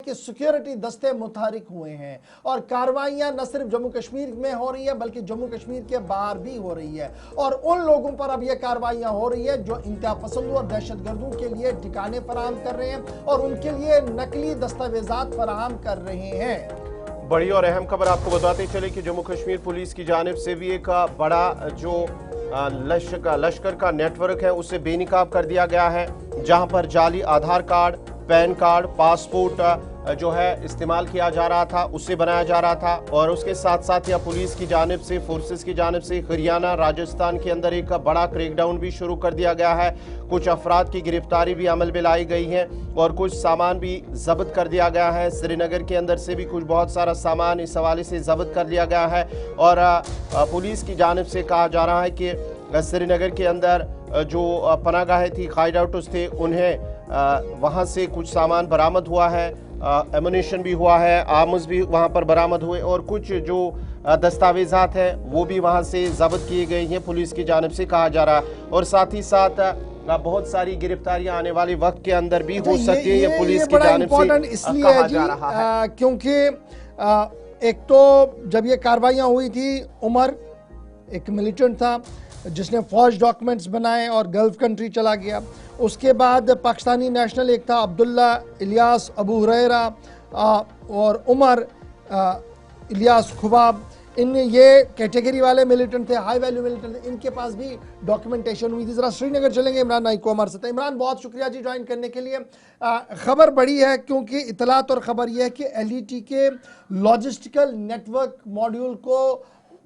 कि सिक्योरिटी दस्ते मुतहरिक हुए हैं और कार्रवाइयां न सिर्फ जम्मू कश्मीर में हो रही है बल्कि जम्मू कश्मीर के बाहर भी हो रही है। और उन लोगों पर अब यह कार्रवाइयां हो रही है जो इंतहा पसंदों और दहशतगर्दों के लिए ठिकाने फराहम कर रहे हैं और उनके लिए नकली दस्तावेजात फराहम कर रहे हैं। बड़ी और अहम खबर आपको बताते चले कि जम्मू कश्मीर पुलिस की जानिब से भी एक बड़ा जो लश्कर का नेटवर्क है उसे बेनकाब कर दिया गया है, जहां पर जाली आधार कार्ड, पैन कार्ड, पासपोर्ट जो है इस्तेमाल किया जा रहा था, उससे बनाया जा रहा था। और उसके साथ साथ यहाँ पुलिस की जानिब से, फोर्सेस की जानिब से हरियाणा, राजस्थान के अंदर एक बड़ा क्रैकडाउन भी शुरू कर दिया गया है। कुछ अफराद की गिरफ्तारी भी अमल में लाई गई है और कुछ सामान भी जब्त कर दिया गया है। श्रीनगर के अंदर से भी कुछ बहुत सारा सामान इस हवाले से जब्त कर लिया गया है। और पुलिस की जानिब से कहा जा रहा है कि श्रीनगर के अंदर जो पनागाहें थी, हाइड आउट्स थे, उन्हें वहाँ से कुछ सामान बरामद हुआ है, एमुनेशन भी हुआ है, आर्म्स भी वहाँ पर बरामद हुए और कुछ जो दस्तावेजात हैं वो भी वहाँ से जब्त किए गए हैं, पुलिस की जानिब से कहा जा रहा है। और साथ ही साथ बहुत सारी गिरफ्तारियां आने वाले वक्त के अंदर भी हो सकती है, ये पुलिस की जानिब से कहा जा रहा है। क्योंकि एक तो जब ये कार्रवाइयां हुई थी, उमर एक मिलिटेंट था जिसने फौज डॉक्यूमेंट्स बनाए और गल्फ कंट्री चला गया। उसके बाद पाकिस्तानी नेशनल एक था अब्दुल्ला इलियास अबू हुरैरा और उमर इलियास खुबाब, इन ये कैटेगरी वाले मिलिटेंट थे, हाई वैल्यू मिलिटेंट थे, इनके पास भी डॉक्यूमेंटेशन हुई थी। जरा श्रीनगर चलेंगे, इमरान नाइक को हमारे साथ। इमरान, बहुत शुक्रिया जी ज्वाइन करने के लिए। खबर बड़ी है क्योंकि इतलात और खबर यह है कि LET के लॉजिस्टिकल नेटवर्क मॉड्यूल को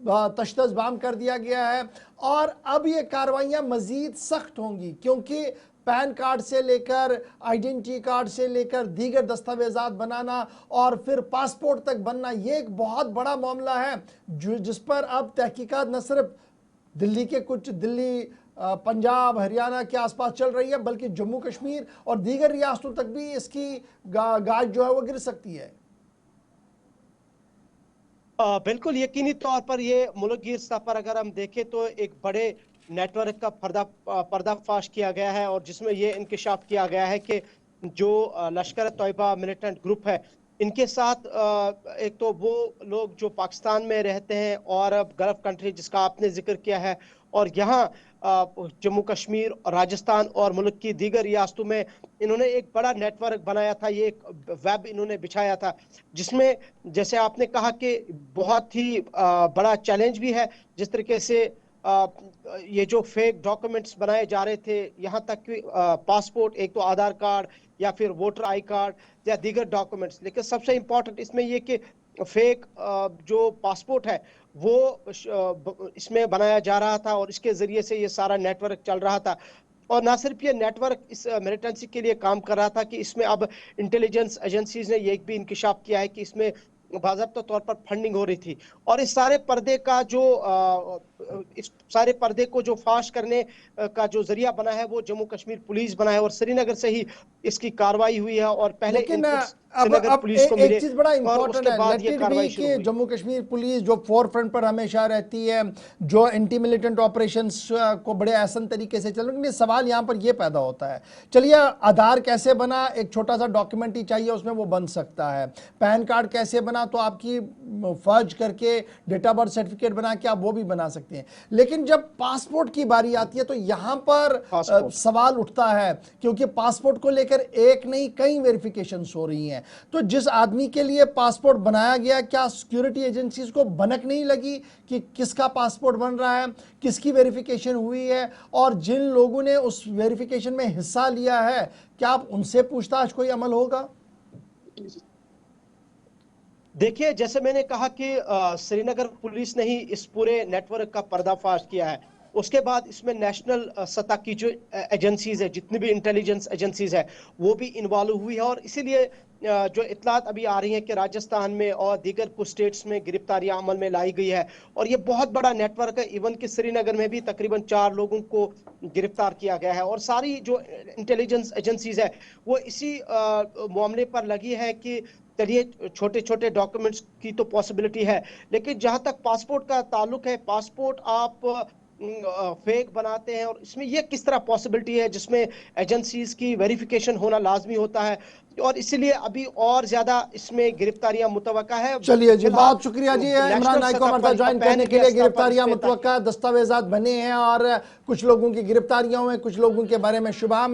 तश्तज़बाम कर दिया गया है और अब ये कार्रवाइयाँ मज़ीद सख्त होंगी क्योंकि पैन कार्ड से लेकर आइडेंटिटी कार्ड से लेकर दीगर दस्तावेजात बनाना और फिर पासपोर्ट तक बनना, ये एक बहुत बड़ा मामला है जिस पर अब तहकीकात न सिर्फ दिल्ली के दिल्ली पंजाब हरियाणा के आसपास चल रही है बल्कि जम्मू कश्मीर और दीगर रियासतों तक भी इसकी गाज जो है वो गिर सकती है। बिल्कुल यकीनी तौर पर ये मुल्कगीर सतह पर अगर हम देखें तो एक बड़े नेटवर्क का पर्दाफाश किया गया है और जिसमें ये इंकशाफ किया गया है कि जो लश्कर तैयबा मिलिटेंट ग्रुप है, इनके साथ एक तो वो लोग जो पाकिस्तान में रहते हैं और गल्फ कंट्री जिसका आपने जिक्र किया है, और यहाँ जम्मू कश्मीर, राजस्थान और मुल्क की दीगर रियासतों में इन्होंने एक बड़ा नेटवर्क बनाया था, ये एक वेब इन्होंने बिछाया था जिसमें जैसे आपने कहा कि बहुत ही बड़ा चैलेंज भी है। जिस तरीके से ये जो फेक डॉक्यूमेंट्स बनाए जा रहे थे, यहाँ तक कि पासपोर्ट, एक तो आधार कार्ड या फिर वोटर आई कार्ड या दीगर डॉक्यूमेंट्स, लेकिन सबसे इम्पोर्टेंट इसमें ये कि फेक जो पासपोर्ट है वो इसमें बनाया जा रहा था और इसके जरिए से ये सारा नेटवर्क चल रहा था। और ना सिर्फ ये नेटवर्क इस मिलिटेंसी के लिए काम कर रहा था कि इसमें अब इंटेलिजेंस एजेंसीज ने ये भी इंकशाफ किया है कि इसमें बाज़ाब्ता तौर पर फंडिंग हो रही थी और इस सारे पर्दे का इस सारे पर्दे को जो फाश करने का जो जरिया बना है वो जम्मू कश्मीर पुलिस बना है और श्रीनगर से ही इसकी कार्रवाई हुई है। और पहले अब पुलिस को एक चीज बड़ा इंपॉर्टेंट है, लेट इट बी कि जम्मू कश्मीर पुलिस जो फोर फ्रंट पर हमेशा रहती है, जो एंटी मिलिटेंट ऑपरेशंस को बड़े आसान तरीके से चल रही है। सवाल यहाँ पर यह पैदा होता है, चलिए आधार कैसे बना, एक छोटा सा डॉक्यूमेंट ही चाहिए उसमें वो बन सकता है। पैन कार्ड कैसे बना, तो आपकी फर्ज करके डेट ऑफ बर्थ सर्टिफिकेट बना के आप वो भी बना सकते हैं। लेकिन जब पासपोर्ट की बारी आती है तो यहाँ पर सवाल उठता है क्योंकि पासपोर्ट को लेकर एक नहीं कई वेरिफिकेशंस हो रही हैं। तो जिस आदमी के लिए पासपोर्ट बनाया गया, क्या सिक्योरिटी एजेंसीज को भनक नहीं लगी कि किसका पासपोर्ट बन रहा है, किसकी वेरिफिकेशन हुई है, और जिन लोगों ने उस वेरिफिकेशन में हिस्सा लिया है क्या आप उनसे पूछताछ कोई अमल होगा? देखिए, जैसे मैंने कहा कि श्रीनगर पुलिस ने ही इस पूरे नेटवर्क का पर्दाफाश किया है। उसके बाद इसमें नेशनल सतह की जो एजेंसीज है, जितनी भी इंटेलिजेंस एजेंसीज है, वो भी इन्वॉल्व हुई है और इसीलिए जो इतलात अभी आ रही हैं कि राजस्थान में और दीगर कुछ स्टेट्स में गिरफ्तारियां अमल में लाई गई है और ये बहुत बड़ा नेटवर्क है। इवन कि श्रीनगर में भी तकरीबन 4 लोगों को गिरफ्तार किया गया है और सारी जो इंटेलिजेंस एजेंसीज है वो इसी मामले पर लगी है कि चलिए छोटे छोटे डॉक्यूमेंट्स की तो पॉसिबिलिटी है, लेकिन जहां तक पासपोर्ट का ताल्लुक है, पासपोर्ट आप फेक बनाते हैं, और इसमें ये किस तरह पॉसिबिलिटी है जिसमें एजेंसीज की वेरिफिकेशन होना लाजमी होता है, और इसीलिए अभी और ज्यादा इसमें गिरफ्तारियां मुतवक्का है। चलिए जी, फिलहाल बहुत शुक्रिया जी नेशनल इमरान नाइक को सतह हमारे साथ पर ज्वाइन पैन करने के इंडिया लिए। सतह पर गिरफ्तारियां इस पे मुतवक्का दस्तावेजात बने हैं और कुछ लोगों की गिरफ्तारियां हुई, कुछ लोगों के बारे में शुबहम है।